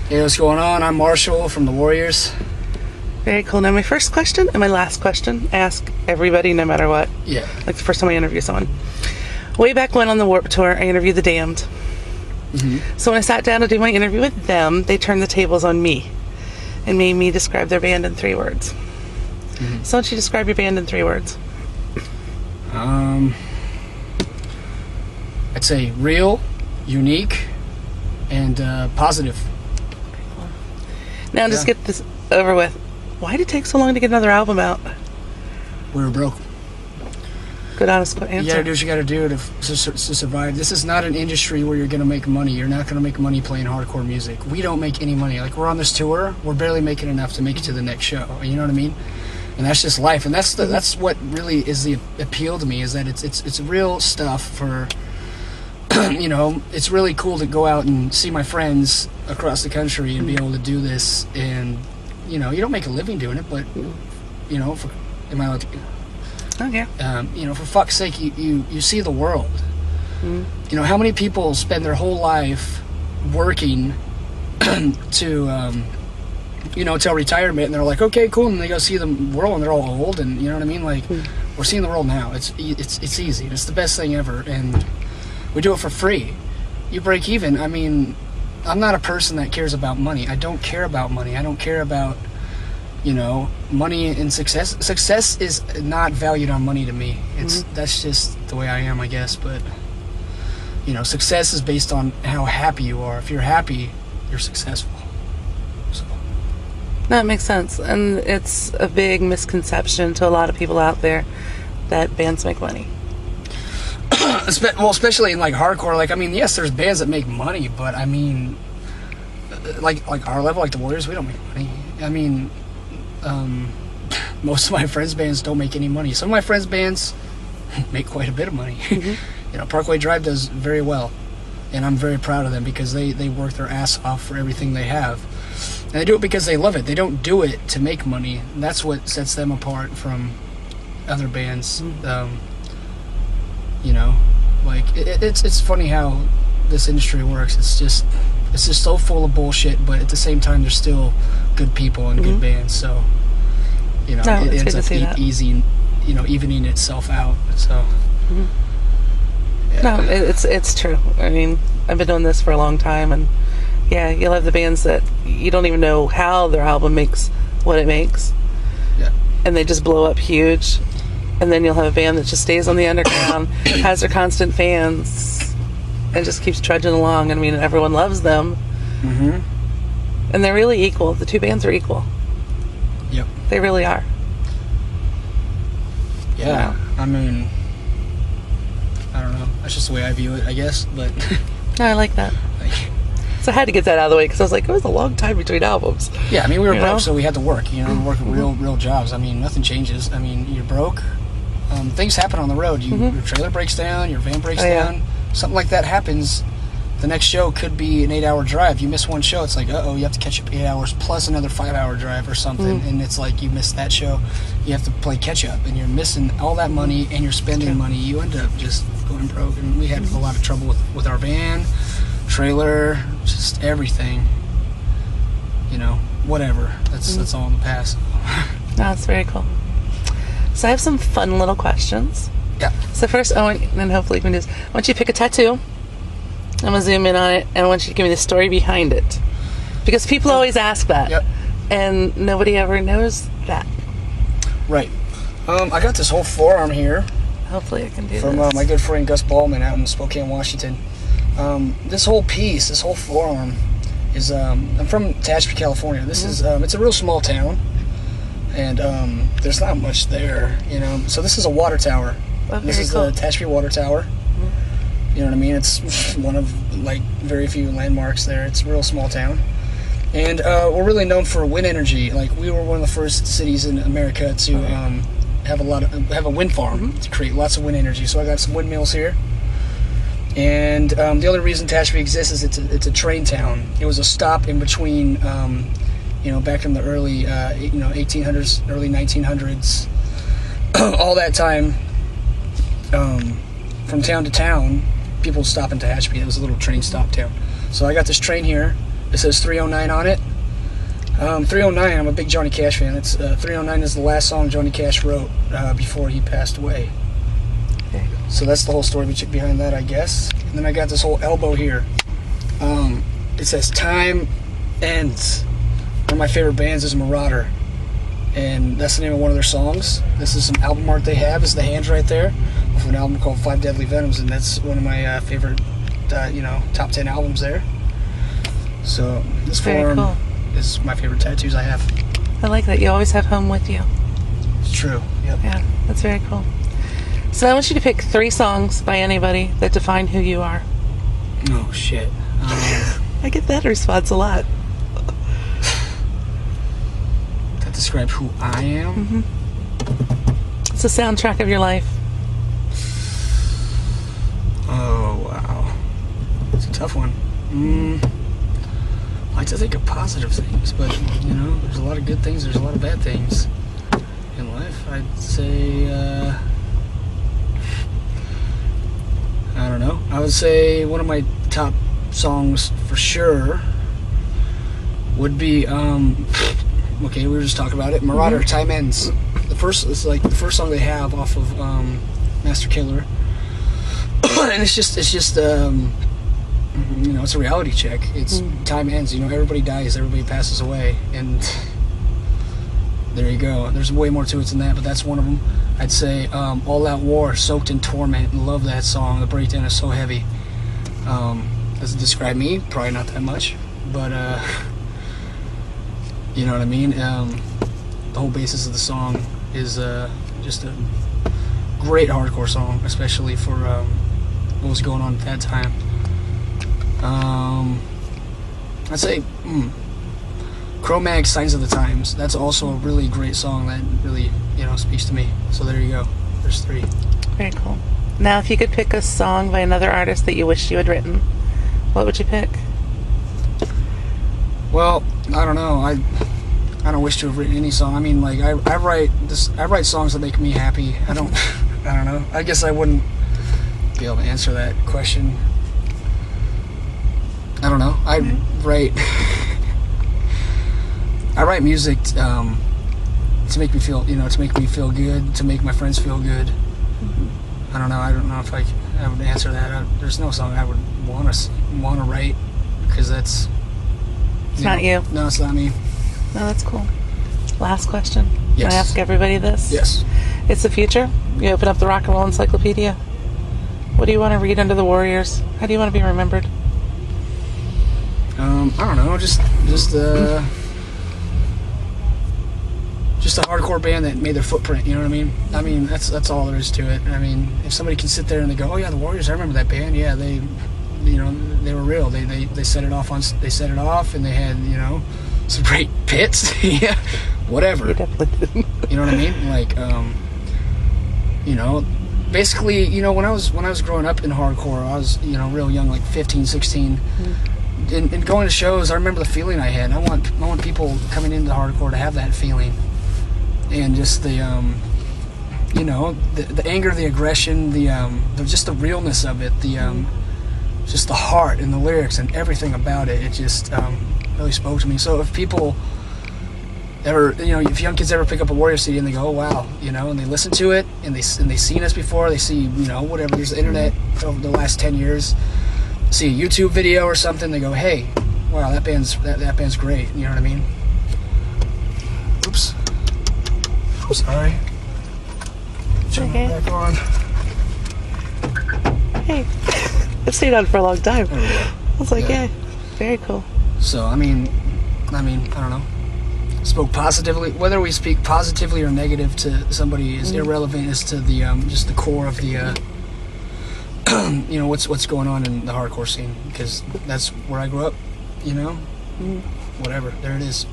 Hey, what's going on? I'm Marshall from the Warriors. Very cool. Now, my first question and my last question, I ask everybody no matter what. Yeah. Like the first time I interview someone. Way back when on the Warped Tour, I interviewed the Damned. Mm-hmm. So when I sat down to do my interview with them, they turned the tables on me and made me describe their band in 3 words. Mm-hmm. So why don't you describe your band in 3 words? I'd say real, unique, and positive. Cool. Now, just get this over with. Why did it take so long to get another album out? We were broke. Good, honest answer. You gotta do what you gotta do to survive. This is not an industry where you're gonna make money. You're not gonna make money playing hardcore music. We don't make any money. Like, we're on this tour, we're barely making enough to make it to the next show. You know what I mean? And that's just life. And that's what really is the appeal to me, is that it's real stuff for, you know, it's really cool to go out and see my friends across the country and be able to do this. And, you know, you don't make a living doing it, but, you know, am I allowed to... Oh, yeah. You know, for fuck's sake, you see the world. Mm. You know, how many people spend their whole life working to, you know, till retirement, and they're like, okay, cool, and they go see the world, and they're all old, and you know what I mean? Like, we're seeing the world now. It's easy. It's the best thing ever, and we do it for free. You break even. I mean, I'm not a person that cares about money. I don't care about money. I don't care about, you know, money and success. Success is not valued on money to me. That's just the way I am, I guess. But, you know, success is based on how happy you are. If you're happy, you're successful. So. That makes sense. And it's a big misconception to a lot of people out there that bands make money. Well, especially in, like, hardcore. Like, I mean, yes, there's bands that make money, but, I mean, like our level, like the Warriors, we don't make money. I mean... most of my friends' bands don't make any money. Some of my friends' bands make quite a bit of money. Mm-hmm. You know, Parkway Drive does very well, and I'm very proud of them because they work their ass off for everything they have, and they do it because they love it. They don't do it to make money. And that's what sets them apart from other bands. Mm-hmm. You know, like it's funny how this industry works. It's just so full of bullshit, but at the same time, there's still good people and good bands. So, you know, it ends up easy, you know, evening itself out. So, yeah. No, it's true. I mean, I've been doing this for a long time, and yeah, you'll have the bands that you don't even know how their album makes what it makes, and they just blow up huge. And then you'll have a band that just stays on the underground, has their constant fans, and just keeps trudging along. I mean, everyone loves them. Mm-hmm. And they're really equal. The 2 bands are equal. Yep. They really are. Yeah. Wow. I mean, I don't know. That's just the way I view it, I guess. But no, I like that. So I had to get that out of the way because I was like, it was a long time between albums. Yeah, I mean, we were broke, so we had to work. You know, work real jobs. I mean, nothing changes. I mean, you're broke. Things happen on the road. Your trailer breaks down. Your van breaks down. Something like that happens. The next show could be an 8-hour drive. You miss one show, it's like, you have to catch up 8 hours plus another 5-hour drive or something. And it's like you missed that show. You have to play catch up, and you're missing all that money, and you're spending money. You end up just going broke. And we had a lot of trouble with our van, trailer, just everything. You know, whatever. That's all in the past. No, that's very cool. So I have some fun little questions. Yeah. So first, and then hopefully you can do this. I want you to pick a tattoo. I'm going to zoom in on it, and I want you to give me the story behind it. Because people always ask that. Yep. And nobody ever knows that. Right. I got this whole forearm here. Hopefully I can do from this. My good friend Gus Ballman out in Spokane, Washington. This whole piece, this whole forearm, is... I'm from Tehachapi, California. This is... it's a real small town. And there's not much there, you know. So this is a water tower. Oh, this is the Tehachapi Water Tower. You know what I mean? It's one of, like, very few landmarks there. It's a real small town. And we're really known for wind energy. Like, we were one of the first cities in America to have a wind farm to create lots of wind energy. So I got some windmills here. And the only reason Tehachapi exists is it's a train town. It was a stop in between, you know, back in the early, 1800s, early 1900s. All that time, from town to town, people would stop in Tehachapi. It was a little train stop town. So I got this train here, It says 309 on it. 309, I'm a big Johnny Cash fan. It's 309 is the last song Johnny Cash wrote before he passed away. Okay. So that's the whole story behind that, I guess. And then I got this whole elbow here. It says Time Ends. One of my favorite bands is Marauder, and that's the name of one of their songs. This is some album art they have. Is the hands right there of an album called Five Deadly Venoms, and that's one of my favorite, top 10 albums there. So this form cool. is my favorite tattoos I have. I like that. You always have home with you. It's true. Yep. Yeah, that's very cool. So I want you to pick 3 songs by anybody that define who you are. Oh, shit. I get that response a lot. That describe who I am? Mm-hmm. It's a soundtrack of your life. Oh, wow. It's a tough one. I like to think of positive things, but, there's a lot of good things, there's a lot of bad things in life. I'd say, I don't know. I would say one of my top songs for sure would be, okay, we were just talking about it, Marauder, Time Ends. It's like the first song they have off of Master Killer. And it's just it's a reality check. It's time ends. Everybody dies, everybody passes away, and there you go. There's way more to it than that, but that's one of them. I'd say All Out War, Soaked in Torment. Love that song. The breakdown is so heavy. Does it describe me? Probably not that much, but you know what I mean. The whole basis of the song is just a great hardcore song, especially for what was going on at that time. I'd say Cro-Mag, Signs of the Times. That's also a really great song that really, speaks to me. So there you go. There's 3. Very cool. Now, if you could pick a song by another artist that you wish you had written, what would you pick? Well, I don't know. I don't wish to have written any song. I mean, like I write songs that make me happy. I don't know. I guess I wouldn't be able to answer that question. I don't know. I write music to make me feel, to make me feel good, to make my friends feel good. I don't know if I would answer that. There's no song I would want to write, because that's... It's not you. No, it's not me. No, that's cool. Last question. Yes. Can I ask everybody this? Yes. It's the future. You open up the Rock and Roll Encyclopedia. What do you want to read under the Warriors? How do you want to be remembered? I don't know. Just a hardcore band that made their footprint. You know what I mean? I mean, that's all there is to it. I mean, if somebody can sit there and they go, "Oh yeah, the Warriors. I remember that band. Yeah, they were real. They set it off and they had some great pits. Yeah, whatever. You definitely did. You know what I mean? Like, basically, when I was growing up in hardcore, I was real young, like 15, 16. And going to shows, I remember the feeling I had. I want people coming into hardcore to have that feeling, and just the the anger, the aggression, the just the realness of it, just the heart and the lyrics and everything about it. It just really spoke to me. So if people ever, if young kids ever pick up a Warrior CD and they go, "Oh wow," and they listen to it and they've seen us before, they see whatever. There's the internet over the last 10 years. See a YouTube video or something, they go, "Hey, wow, that band's great." You know what I mean? Oops. Sorry. Turn Okay. it back on. Hey, I've stayed on for a long time. There we go. I was like, yeah, very cool. So I mean, I don't know. Spoke positively. Whether we speak positively or negative to somebody is irrelevant as to the just the core of the what's going on in the hardcore scene, because that's where I grew up. Whatever. There it is.